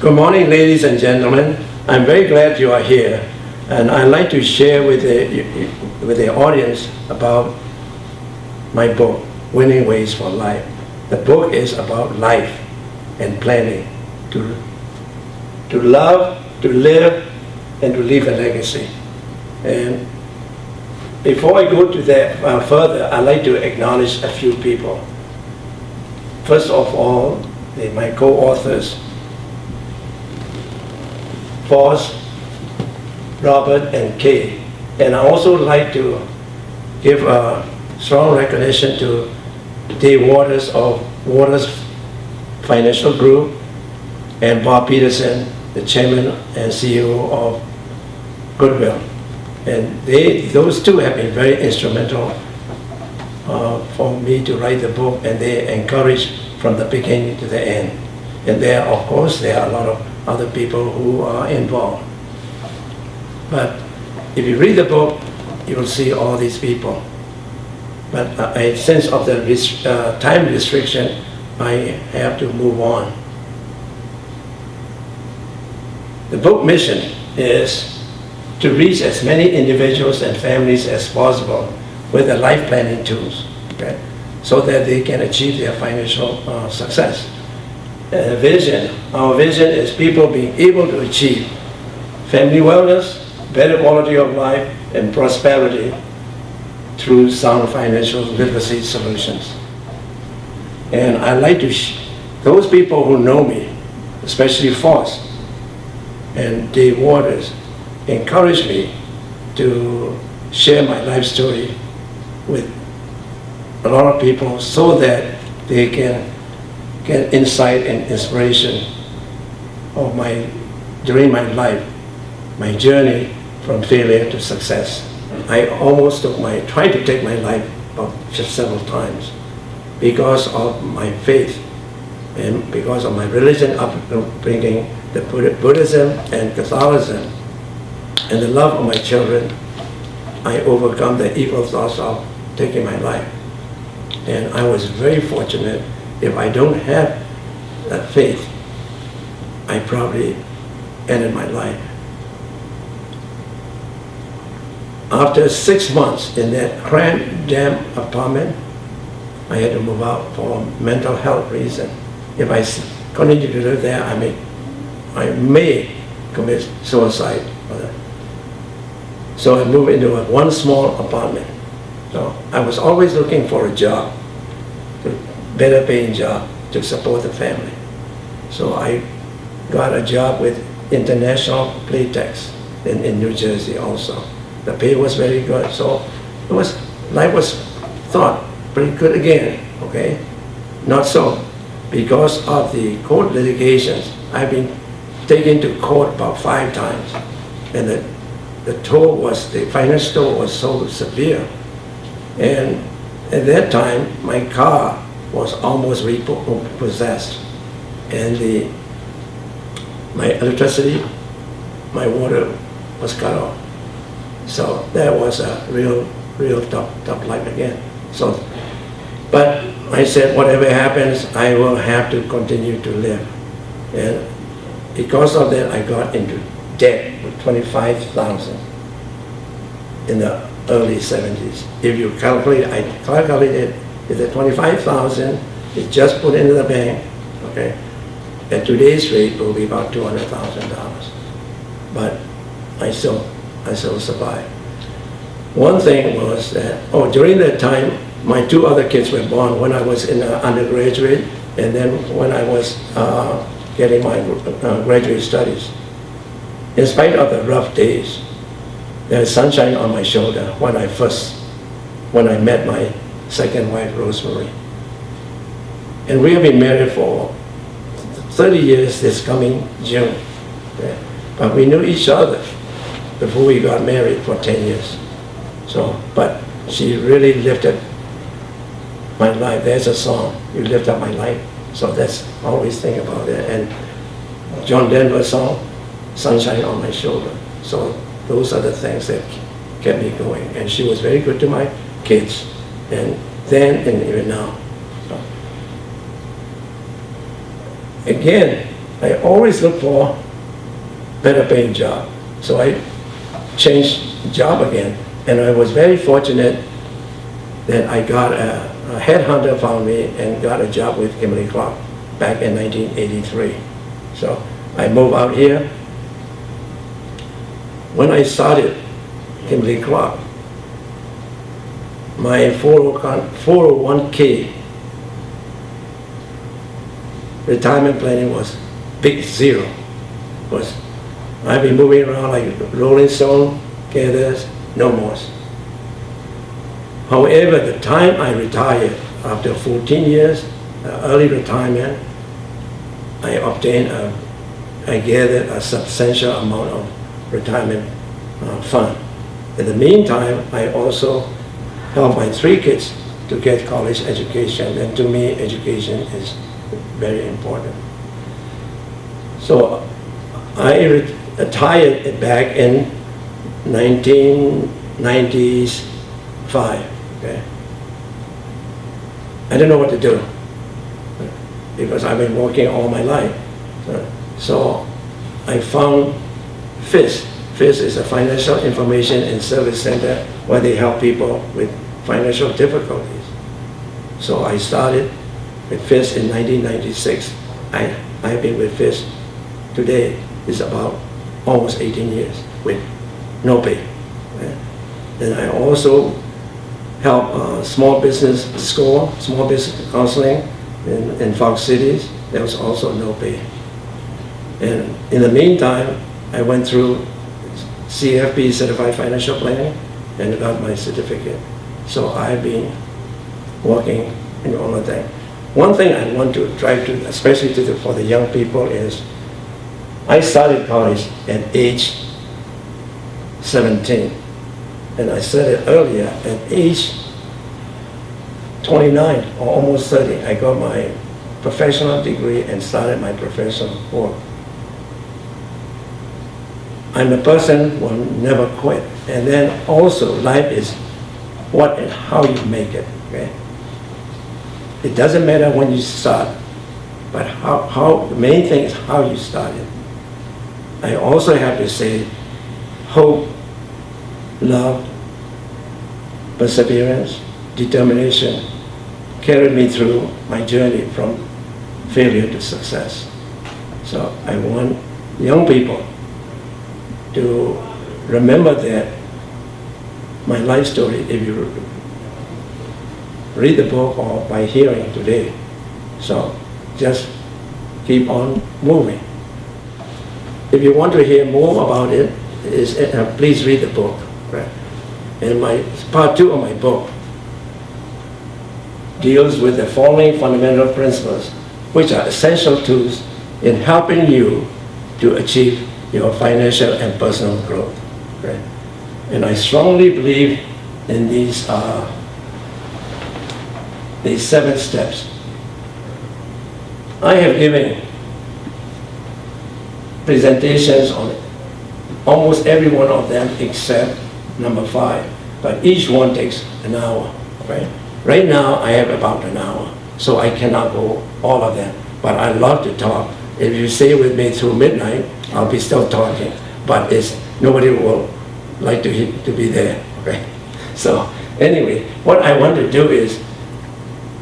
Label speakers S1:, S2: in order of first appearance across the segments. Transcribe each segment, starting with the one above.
S1: Good morning, ladies and gentlemen. I'm very glad you are here, and I'd like to share with the audience about my book, Winning Ways for Life. The book is about life and planning to love, to live, and to leave a legacy. And before I go to that further, I'd like to acknowledge a few people. First of all, my co-authors, Foss, Robert, and Kay. And I also like to give a strong recognition to Dave Waters of Waters Financial Group and Bob Peterson, the chairman and CEO of Goodwill. And those two have been very instrumental for me to write the book, and they encouraged from the beginning to the end. And there are a lot of other people who are involved. But if you read the book, you will see all these people. But a sense of the time restriction, I have to move on. The book mission is to reach as many individuals and families as possible with the life planning tools, okay, so that they can achieve their financial success. Our vision is people being able to achieve family wellness, better quality of life, and prosperity through sound financial literacy solutions. And I like to, those people who know me, especially Foss and Dave Waters, encourage me to share my life story with a lot of people so that they can get insight and inspiration of during my life, my journey from failure to success. I almost tried to take my life several times because of my faith and because of my religion upbringing, the Buddhism and Catholicism, and the love of my children. I overcome the evil thoughts of taking my life. And I was very fortunate. If I don't have that faith, I probably ended my life. After 6 months in that cramped, damp apartment, I had to move out for mental health reason. If I continue to live there, I may commit suicide. So I moved into one small apartment. So I was always looking for a job, a better paying job to support the family. So I got a job with International Playtex in New Jersey also. The pay was very good, so life was thought pretty good again, okay? Not so. Because of the court litigations, I've been taken to court about 5 times, and the finance toll was so severe. And at that time, my car was almost repossessed, and my electricity, my water was cut off. So that was a real tough life again. So, but I said, whatever happens, I will have to continue to live. And because of that, I got into debt with $25,000 in the early 70s. If you calculate, I calculated if the $25,000 is just put into the bank, okay, at today's rate it will be about $200,000. But I still survived. One thing was that, during that time, my 2 other kids were born when I was in undergraduate, and then when I was getting my graduate studies. In spite of the rough days, there was sunshine on my shoulder when I met my second wife, Rosemary. And we have been married for 30 years this coming June. Okay? But we knew each other before we got married for 10 years. So, but she really lifted my life. There's a song, "You Lift Up My Life." So that's always think about it. And John Denver's song, "Sunshine on My Shoulder." So those are the things that kept me going. And she was very good to my kids, and then and even now. So, again, I always look for better paying job. So I changed job again, and I was very fortunate that I got a headhunter found me and got a job with Kimberly-Clark back in 1983. So I moved out here. When I started Kimberly-Clark, my 401k retirement planning was big zero. I've been moving around like Rolling Stone, gathers, no more. However, the time I retired, after 14 years, early retirement, I gathered a substantial amount of retirement fund. In the meantime, I also helped my 3 kids to get college education, and to me, education is very important. So I retired back in 1995. Okay. I didn't know what to do because I've been working all my life. So I found FIS. FIS is a Financial Information and Service Center where they help people with financial difficulties. So I started with FIS in 1996. I've been with FIS today is about almost 18 years with no pay. Then I also help small business school, small business counseling in Fox Cities. There was also no pay. And in the meantime, I went through CFP, Certified Financial Planning, and got my certificate. So I've been working in all of that. One thing I want to try to, especially for the young people, is I started college at age 17. And I said it earlier, at age 29 or almost 30, I got my professional degree and started my professional work. I'm a person who will never quit. And then also, life is what and how you make it. Okay? It doesn't matter when you start, but the main thing is how you started. I also have to say, hope, love, perseverance, determination carried me through my journey from failure to success. So I want young people to remember that my life story, if you read the book or by hearing today. So just keep on moving. If you want to hear more about it, please read the book. Right? And part 2 of my book deals with the following fundamental principles, which are essential tools in helping you to achieve your financial and personal growth. Right? And I strongly believe in these 7 steps. I have given presentations on almost every one of them except number 5, but each one takes an hour. Right? Right now I have about an hour, so I cannot go all of them, but I love to talk. If you stay with me through midnight, I'll be still talking, but nobody will like to be there. Right? So anyway, what I want to do is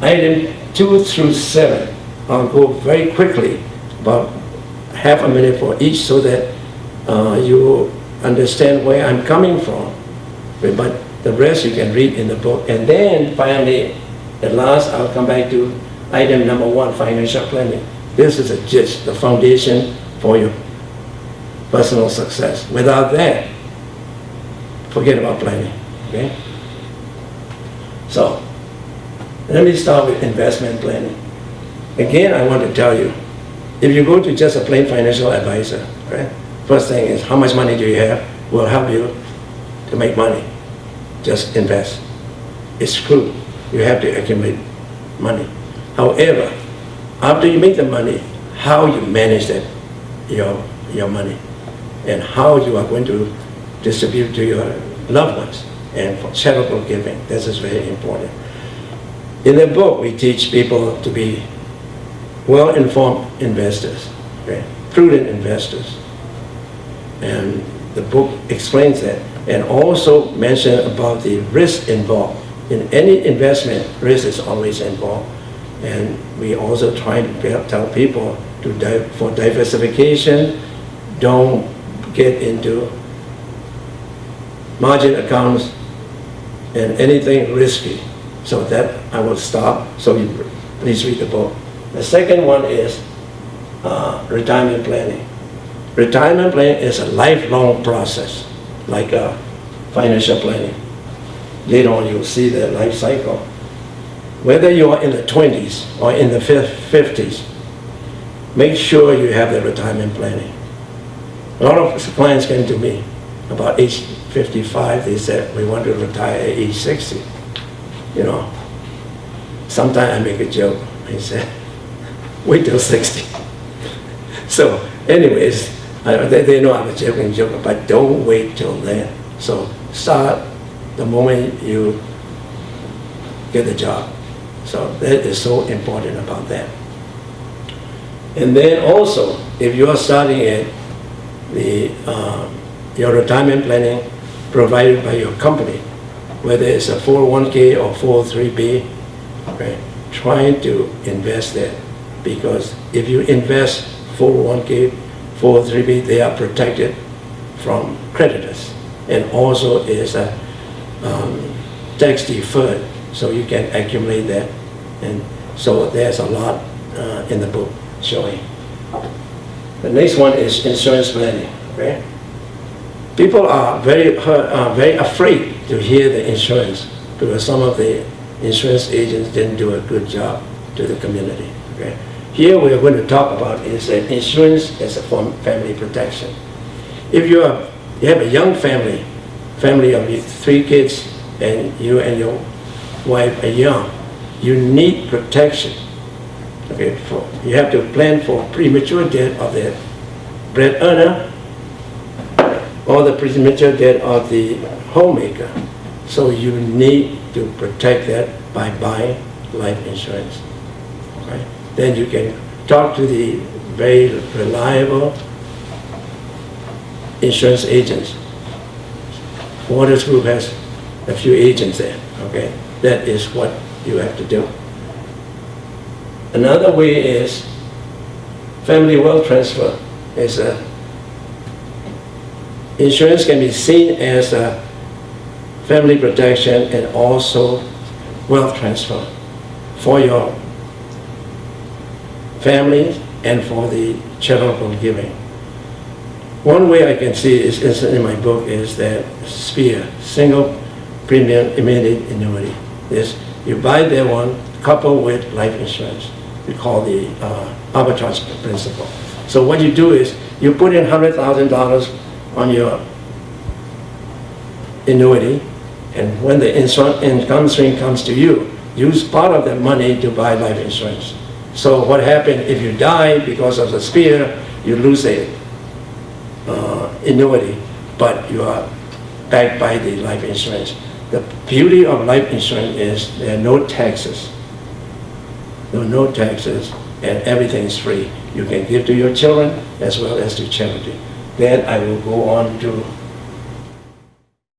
S1: item 2 through 7. I'll go very quickly, about half a minute for each, so that you understand where I'm coming from. But the rest you can read in the book. And then finally, at last, I'll come back to item number 1, financial planning. This is a gist, the foundation for your personal success. Without that, forget about planning. Okay? So, let me start with investment planning. Again, I want to tell you, if you go to just a plain financial advisor, right? First thing is, how much money do you have? Will help you to make money. Just invest. It's true. You have to accumulate money. However, after you make the money, how you manage that, your money, and how you are going to distribute to your loved ones, and for charitable giving, this is very important. In the book, we teach people to be well-informed investors. okay? Prudent investors. And the book explains that, and also mention about the risk involved. In any investment, risk is always involved. And we also try to tell people for diversification, don't get into margin accounts and anything risky. So that I will stop, so you please read the book. The second one is retirement planning. Retirement planning is a lifelong process, like financial planning. Later on, you'll see the life cycle. Whether you are in the 20s or in the 50s, make sure you have the retirement planning. A lot of clients came to me about age 55. They said, we want to retire at age 60. You know, sometimes I make a joke. I said, wait till 60. So anyways, they know I'm a joking joke, but don't wait till then. So start the moment you get the job. So that is so important about that. And then also, if you are starting at your retirement planning provided by your company, whether it's a 401k or 403b, okay, trying to invest there, because if you invest 401k, 403b, they are protected from creditors, and also is a tax deferred, so you can accumulate that. And so there's a lot in the book showing. The next one is insurance planning. Okay? People are very afraid to hear the insurance because some of the insurance agents didn't do a good job to the community. Okay? Here we are going to talk about is that insurance as a form of family protection. If you have a young family of 3 kids, and you and your wife are young, you need protection. Okay, you have to plan for premature death of the bread earner or the premature death of the homemaker. So you need to protect that by buying life insurance. Okay? Then you can talk to the very reliable insurance agents. Waters Group has a few agents there. Okay, that is what you have to do. Another way is family wealth transfer. Insurance can be seen as a family protection and also wealth transfer for your family and for the charitable giving. One way I can see is in my book is that SPIA, single premium immediate annuity. You buy that one coupled with life insurance. We call the arbitrage principle. So what you do is you put in $100,000 on your annuity, and when the income stream comes to you, use part of that money to buy life insurance. So what happens if you die because of the SPIA, you lose a annuity, but you are backed by the life insurance. The beauty of life insurance is there are no taxes. There are no taxes, and everything is free. You can give to your children as well as to charity. Then I will go on to